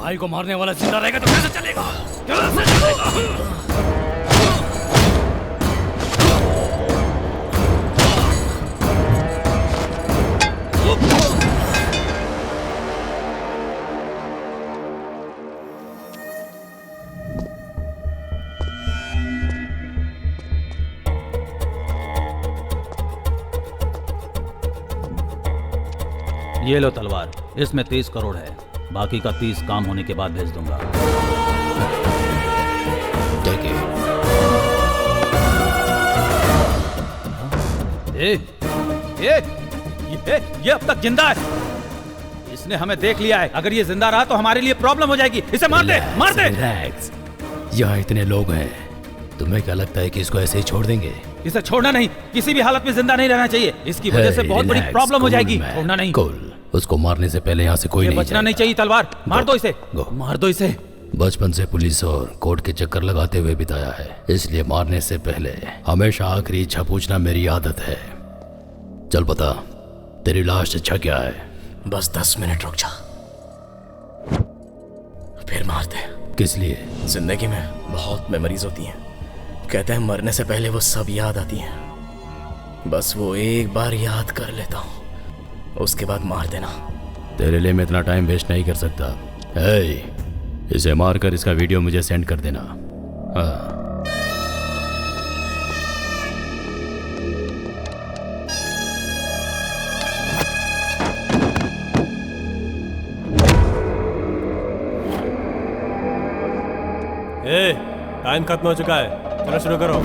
भाई को मारने वाला जिंदा रहेगा तो कैसे चलेगा? कैसे चलेगा? ये लो तलवार, इसमें 30 करोड़ है, बाकी का 30 काम होने के बाद भेज दूंगा। ये अब तक जिंदा है। इसने हमें देख लिया है। अगर ये जिंदा रहा तो हमारे लिए प्रॉब्लम हो जाएगी। इसे मार दे, मार दे। यहाँ इतने लोग हैं, तुम्हें क्या लगता है कि इसको ऐसे ही छोड़ देंगे? इसे छोड़ना नहीं, किसी भी हालत में जिंदा नहीं रहना चाहिए। इसकी वजह से बहुत बड़ी प्रॉब्लम हो जाएगी। छोड़ना नहीं। उसको मारने से पहले यहाँ से कोई नहीं बचना नहीं चाहिए। तलवार मार दो इसे, मार दो इसे। बचपन से पुलिस और कोर्ट के चक्कर लगाते हुए बिताया है, इसलिए मारने से पहले हमेशा आखिरी इच्छा पूछना मेरी आदत है। चल बता, तेरी लास्ट इच्छा क्या है? बस 10 मिनट रुक जा, फिर मार दे। किस लिए? जिंदगी में बहुत मेमोरीज होती हैं, कहते हैं मरने से पहले वो सब याद आती हैं। बस वो एक बार याद कर लेता हूँ, उसके बाद मार देना। तेरे लिए मैं इतना टाइम वेस्ट नहीं कर सकता। इसे मारकर इसका वीडियो मुझे सेंड कर देना। हाँ। टाइम खत्म हो चुका है, चलो शुरू करो।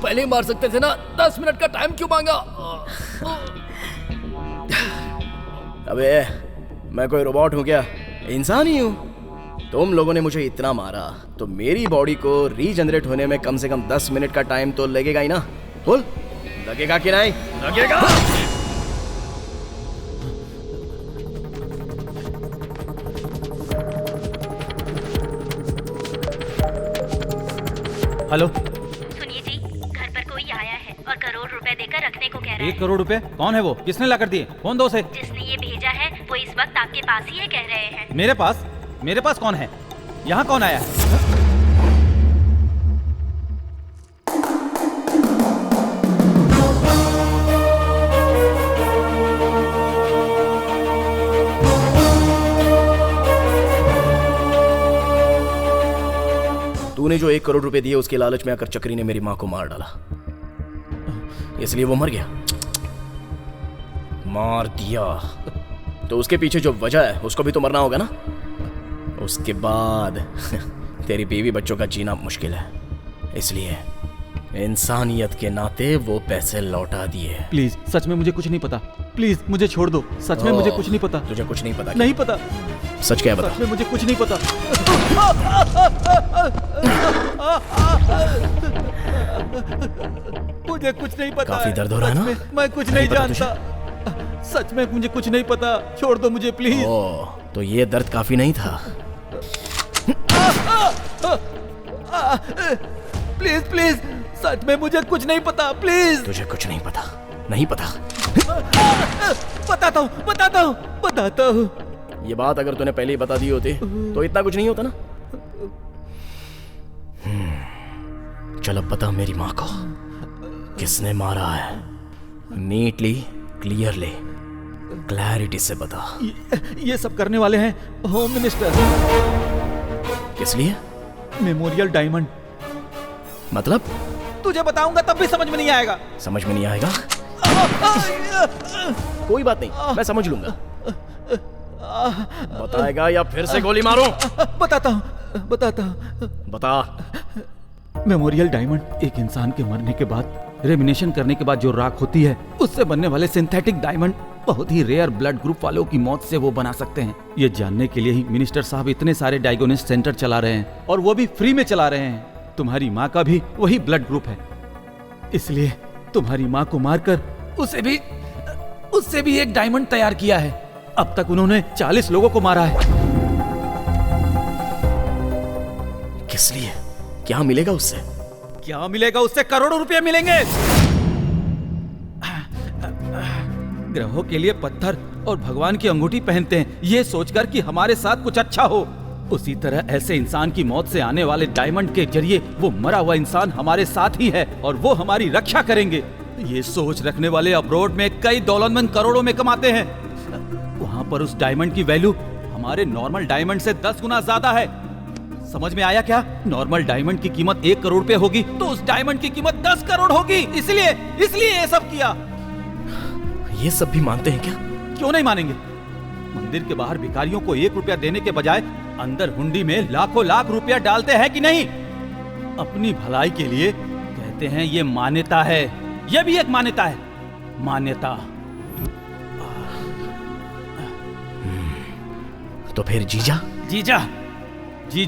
पहले ही मार सकते थे ना, 10 मिनट का टाइम क्यों मांगा? अबे मैं कोई रोबोट हूँ क्या? इंसान ही हूँ। तुम लोगों ने मुझे इतना मारा तो मेरी बॉडी को रीजनरेट होने में कम से कम 10 मिनट का टाइम तो लगेगा ही ना। बोल, लगेगा कि नहीं? लगेगा। हेलो, सुनिए जी, घर पर कोई आया है और करोड़ रुपए देकर रखने को कह रहा है। 1 करोड़ रुपए? कौन है वो? किसने ला कर दिए? फोन दो उसे। जिसने ये भेजा है वो इस वक्त आपके पास ही है, कह रहे हैं। मेरे पास? मेरे पास कौन है? यहाँ कौन आया है? तूने जो 1 करोड़ रुपए दिए उसके लालच में आकर चक्री ने मेरी माँ को मार डाला, इसलिए वो मर गया। मार दिया तो उसके पीछे जो वजह है उसको भी तो मरना होगा ना। उसके बाद तेरी बीवी बच्चों का जीना मुश्किल है, इसलिए इंसानियत के नाते वो पैसे लौटा दिए। प्लीज, सच में मुझे कुछ नहीं पता। प्लीज मुझे छोड़ दो, सच में मुझे कुछ नहीं पता। तुझे कुछ नहीं पता? नहीं पता, सच क्या बता? सच में मुझे कुछ नहीं पता। मुझे कुछ नहीं पता। काफी दर्द हो रहा है ना? मैं कुछ नहीं जानता, सच में मुझे कुछ नहीं पता, छोड़ दो मुझे प्लीज। ओह, तो ये दर्द काफी नहीं था। प्लीज प्लीज, सच में मुझे कुछ नहीं पता, प्लीज। तुझे कुछ नहीं पता? नहीं पता? बताता हूँ, बताता हूँ। ये बात अगर तूने पहले ही बता दी होती तो इतना कुछ नहीं होता ना। चल अब बता मेरी माँ को किसने मारा है? नीटली, क्लियरली, क्लैरिटी से बता। ये सब करने वाले हैं होम मिनिस्टर। किस लिए? Memorial diamond. मतलब? तुझे बताऊंगा तब भी समझ में नहीं आएगा। समझ में नहीं आएगा? कोई बात नहीं, मैं समझ लूंगा। बताएगा या फिर से गोली मारूं? बताता हूँ। बता। मेमोरियल डायमंड एक इंसान के मरने के बाद रेमिनेशन करने के बाद जो राख होती है, उससे बनने वाले सिंथेटिक डायमंड बहुत ही रेयर ब्लड ग्रुप वालों की मौत से वो बना सकते हैं। ये जानने के लिए ही मिनिस्टर साहब इतने सारे डायग्नोसिस सेंटर चला रहे हैं, और वो भी फ्री में चला रहे हैं। तुम्हारी माँ का भी वही ब्लड ग्रुप है, इसलिए तुम्हारी माँ को मारकर उससे भी एक डायमंड तैयार किया है। अब तक उन्होंने 40 लोगों को मारा है। किस लिए? क्या मिलेगा उससे? क्या मिलेगा उससे? करोड़ों रुपए मिलेंगे। ग्रहों के लिए पत्थर और भगवान की अंगूठी पहनते हैं, ये सोचकर कि हमारे साथ कुछ अच्छा हो। उसी तरह ऐसे इंसान की मौत से आने वाले डायमंड के जरिए वो मरा हुआ इंसान हमारे साथ ही है और वो हमारी रक्षा करेंगे। ये सोच रखने वाले अब्रोड में कई दौलतमंद करोड़ों में कमाते हैं। वहां पर उस डायमंड की वैल्यू हमारे नॉर्मल डायमंड से 10 गुना ज्यादा है। समझ में आया क्या? नॉर्मल डायमंड की कीमत 1 करोड़ पे होगी तो उस डायमंड की कीमत 10 करोड़ होगी। इसलिए ये सब किया। ये सब भी मानते हैं क्या? क्यों नहीं मानेंगे? मंदिर के बाहर भिखारियों को 1 रुपया देने के बजाय अंदर हुंडी में लाखों लाख रुपया डालते हैं कि नहीं? अपनी भलाई के लिए कहते हैं ये मान्यता है। ये भी एक मान्यता है, मान्यता। तो फिर जीजा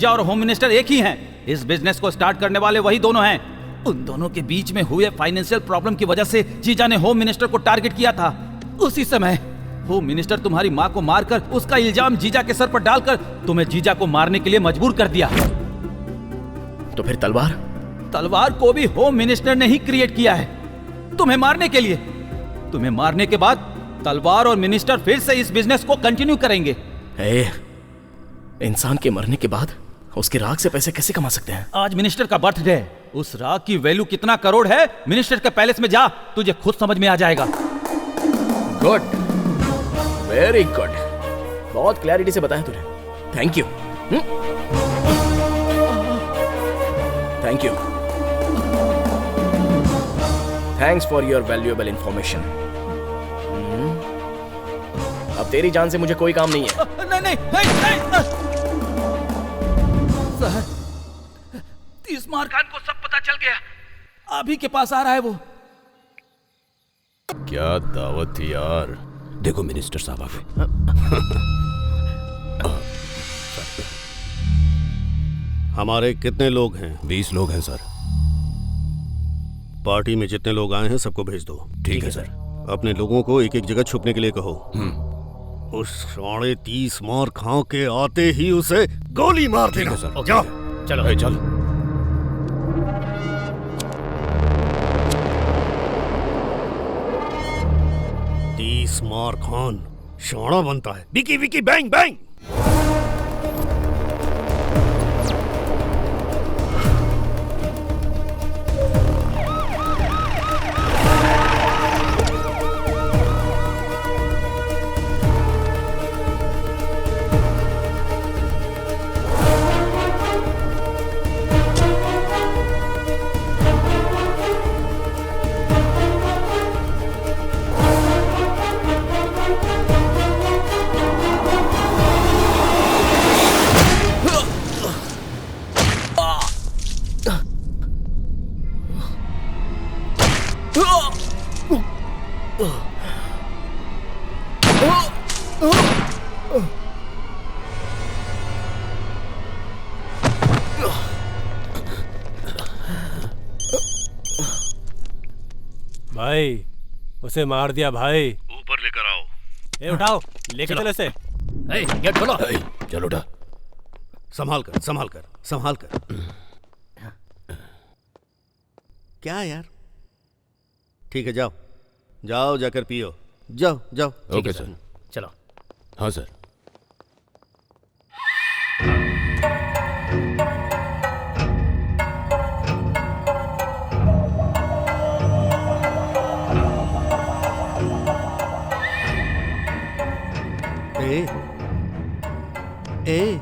और होम मिनिस्टर एक ही हैं। इस बिजनेस को स्टार्ट करने वाले वही दोनों हैं। उन दोनों के बीच में हुए फाइनेंशियल प्रॉब्लम की वजह से जीजा ने होम मिनिस्टर को टारगेट किया था। उसी समय होम मिनिस्टर तुम्हारी माँ को मारकर उसका इल्जाम जीजा के सर पर डालकर तुम्हें जीजा को मारने के लिए मजबूर कर दिया। तो फिर तलवार को भी होम मिनिस्टर ने ही क्रिएट किया है तुम्हें मारने के लिए। तुम्हें मारने के बाद तलवार और मिनिस्टर फिर से इस बिजनेस को कंटिन्यू करेंगे। इंसान के मरने के बाद उसके राख से पैसे कैसे कमा सकते हैं? आज मिनिस्टर का बर्थडे है, उस राख की वैल्यू कितना करोड़ है मिनिस्टर के पैलेस में जा, तुझे खुद समझ में आ जाएगा। गुड, वेरी गुड, बहुत क्लैरिटी से बताया तूने। Thank you. Thank you, thanks for your valuable information. अब तेरी जान से मुझे कोई काम नहीं है। नहीं। सर, तीसमार खान को सब पता चल गया, अभी के पास आ रहा है वो। क्या दावत थी यार? देखो मिनिस्टर साहब आ गए। हमारे कितने लोग हैं? 20 लोग हैं सर। पार्टी में जितने लोग आए हैं सबको भेज दो। ठीक है सर। अपने लोगों को एक एक जगह छुपने के लिए कहो। उस 30 मार खां के आते ही उसे गोली मार देना। सर जाओ। चलो भाई चलो। मार खान शाना बनता है। Vicky Vicky bang bang. भाई उसे मार दिया भाई। ऊपर लेकर आओ। ए उठाओ, लेके चलो इसे। गेट खोलो। चलो उठा। संभाल कर, संभाल कर, संभाल कर। क्या यार? ठीक है, जाओ जाओ, जाकर पियो। जाओ जाओ। Okay sir. चलो। हाँ सर। ए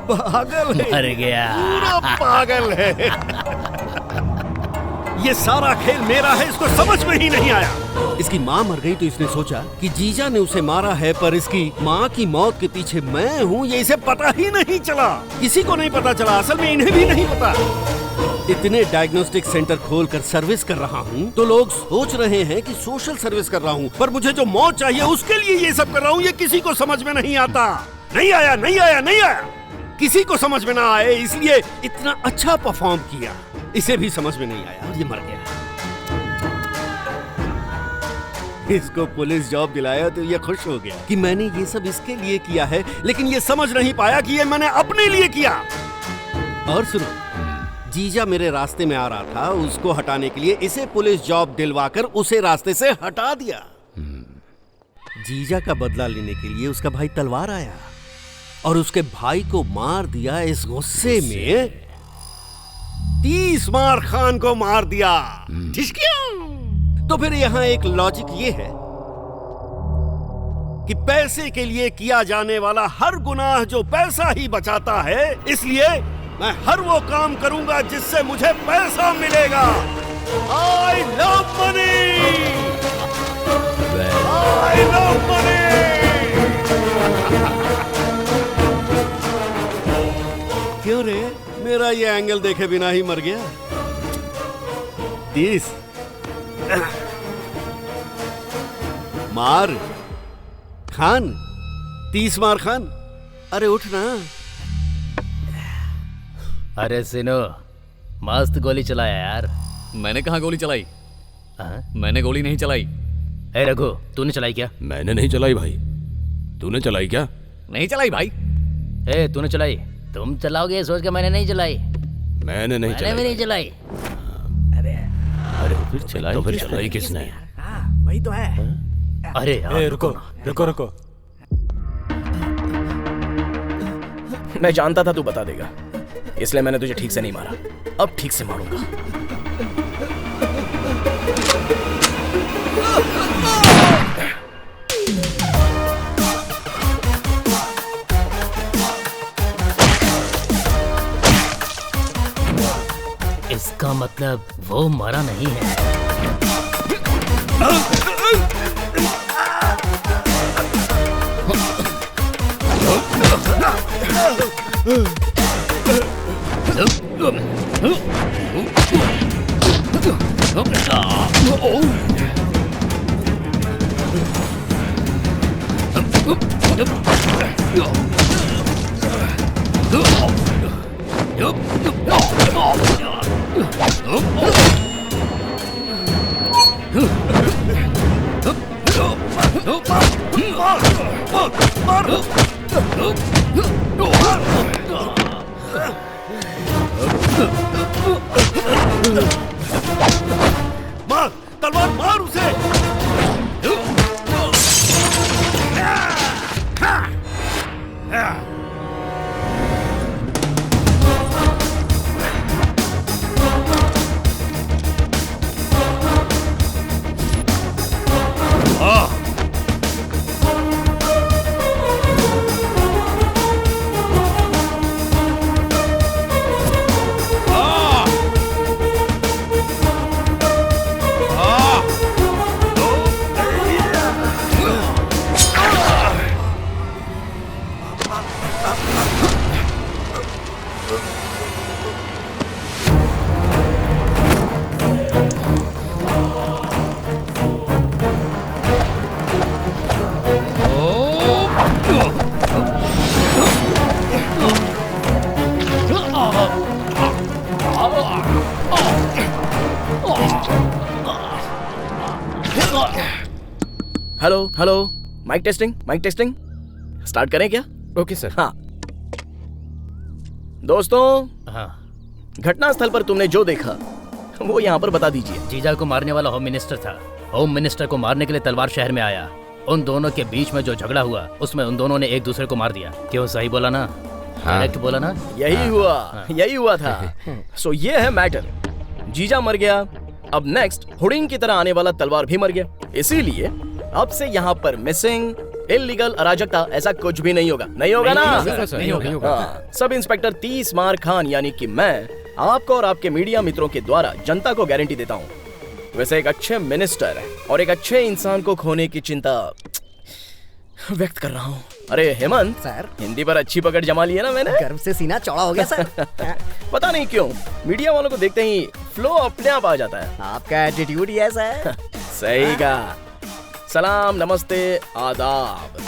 पागल है, मर गया। पूरा पागल है। ये सारा खेल मेरा है, इसको समझ में ही नहीं आया। इसकी माँ मर गई तो इसने सोचा कि जीजा ने उसे मारा है, पर इसकी माँ की मौत के पीछे मैं हूँ ये इसे पता ही नहीं चला। किसी को नहीं पता चला, असल में इन्हें भी नहीं पता। इतने डायग्नोस्टिक सेंटर खोलकर सर्विस कर रहा हूँ तो लोग सोच रहे हैं कि सोशल सर्विस कर रहा हूँ, पर मुझे जो मौत चाहिए उसके लिए ये सब कर रहा हूँ। ये किसी को समझ में नहीं आता। नहीं आया, नहीं आया, नहीं आया। किसी को समझ में ना आए इसलिए इतना अच्छा परफॉर्म किया। इसे भी समझ में नहीं आया और ये मर गया। इसको पुलिस जॉब दिलाया तो ये खुश हो गया कि मैंने ये सब इसके लिए किया है, लेकिन ये समझ नहीं पाया कि ये मैंने अपने लिए किया। और सुनो, जीजा मेरे रास्ते में आ रहा था, उसको हटाने के लिए इसे पुलिस जॉब दिलवाकर उसे रास्ते से हटा दिया। जीजा का बदला लेने के लिए उसका भाई तलवार आया और उसके भाई को मार दिया। इस गुस्से में 30 मार खान को मार दिया। तो फिर यहाँ एक लॉजिक ये है कि पैसे के लिए किया जाने वाला हर गुनाह जो पैसा ही बचाता है, इसलिए मैं हर वो काम करूंगा जिससे मुझे पैसा मिलेगा। I love money, I love money. क्यों रे, मेरा ये एंगल देखे बिना ही मर गया? 30 मार खान, 30 मार खान। अरे उठ ना। अरे सिनो, मस्त गोली चलाया यार। मैंने कहाँ गोली चलाई? मैंने गोली नहीं चलाई। ए रघु, तूने चलाई क्या? मैंने नहीं चलाई भाई। तूने चलाई क्या? नहीं चलाई भाई। ए तूने चलाई? तुम चलाओगे ये सोच के मैंने नहीं चलाई। मैंने नहीं मैंने भी नहीं चलाई। अरे फिर चलाई तो फिर चलाई किसने? वही तो है। अरे यार ए रुको रुको रुको। मैं जानता था तू बता देगा, इसलिए मैंने तुझे ठीक से नहीं मारा। अब ठीक से मारूंगा। इसका मतलब वो मरा नहीं है। मार, तलवार मार उसे। Hello hello, mike testing. Start करें क्या? Okay sir. हाँ दोस्तों, हाँ, घटना स्थल पर तुमने जो देखा वो यहाँ पर बता दीजिए। जीजा को मारने वाला होम मिनिस्टर था। होम मिनिस्टर को मारने के लिए तलवार शहर में आया। उन दोनों के बीच में जो झगड़ा हुआ उसमें उन दोनों ने एक दूसरे को मार दिया। क्यों, सही बोला ना? करेक्ट बोला ना? यही हुआ था। सो ये है मैटर। जीजा मर गया, अब नेक्स्ट हुडिंग की तरह आने वाला तलवार भी मर गया। इसीलिए अब से यहाँ पर मिसिंग, इल्लीगल, अराजकता ऐसा कुछ भी नहीं होगा। नहीं होगा ना? नहीं होगा। हाँ, सब इंस्पेक्टर 30 मार खान यानी कि मैं आपको और आपके मीडिया मित्रों के द्वारा जनता को गारंटी देता हूँ। वैसे एक अच्छे मिनिस्टर और एक अच्छे इंसान को खोने की चिंता व्यक्त कर रहा हूँ। अरे हेमंत सर, हिंदी पर अच्छी पकड़ जमा ली है ना मैंने। गर्व से सीना चौड़ा हो गया सर। पता नहीं क्यों मीडिया वालों को देखते ही फ्लो अपने आप आ जाता है। आपका एटीट्यूड ही ऐसा है। सही कहा। सलाम, नमस्ते, आदाब।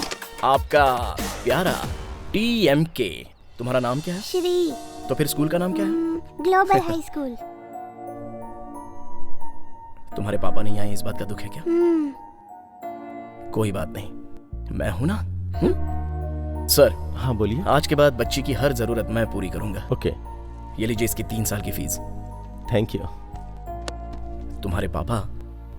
आपका प्यारा TMK। तुम्हारा नाम क्या है? श्री। तो फिर स्कूल का नाम क्या है? Global high school. तुम्हारे पापा नहीं आए, इस बात का दुख है क्या? कोई बात नहीं, मैं हूं ना। सर। हाँ बोलिए। आज के बाद बच्ची की हर जरूरत मैं पूरी करूंगा। ओके। ये लीजिए इसकी 3 साल की फीस। Thank you. तुम्हारे पापा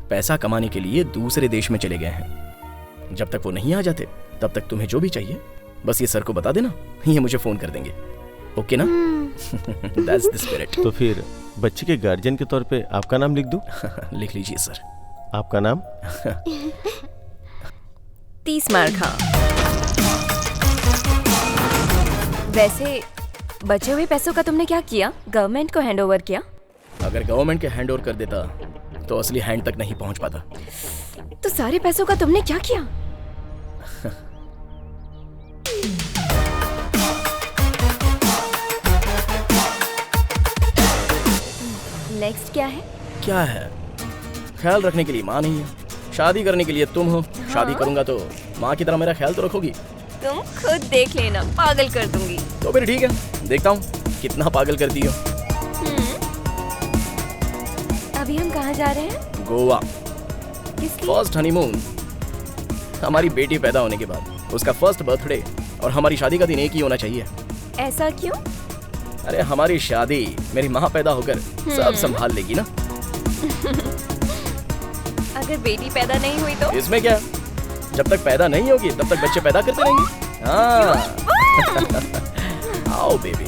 पैसा कमाने के लिए दूसरे देश में चले गए हैं। जब तक वो नहीं आ जाते तब तक तुम्हें जो भी चाहिए बस ये सर को बता देना, ये मुझे फोन कर देंगे। ओके ना? That's the spirit। तो फिर बच्चे के गार्जियन के तौर पे आपका नाम लिख दूं? लिख लीजिए सर। आपका नाम? 30 मार खा। वैसे बचे हुए पैसों का तुमने क्या किया? गवर्नमेंट को हैंड ओवर किया? अगर गवर्नमेंट के हैंड ओवर कर देता तो असली हैंड तक नहीं पहुंच पाता। तो सारे पैसों का तुमने क्या किया? नेक्स्ट क्या है? क्या है? ख्याल रखने के लिए माँ नहीं है, शादी करने के लिए तुम हो। शादी करूंगा तो माँ की तरह मेरा ख्याल तो रखोगी। तुम खुद देख लेना, पागल कर दूंगी। तो फिर ठीक है, देखता हूँ कितना पागल करती हो। अभी हम कहाँ जा रहे हैं? गोवा। किसकी? First honeymoon. हमारी बेटी पैदा होने के बाद उसका फर्स्ट बर्थडे और हमारी शादी का दिन एक ही होना चाहिए। ऐसा क्यों? अरे हमारी शादी मेरी माँ पैदा होकर सब संभाल लेगी ना। अगर बेटी पैदा नहीं हुई तो? इसमें क्या, जब तक पैदा नहीं होगी तब तक बच्चे पैदा करते रहेंगे। हाँ। आओ बेबी।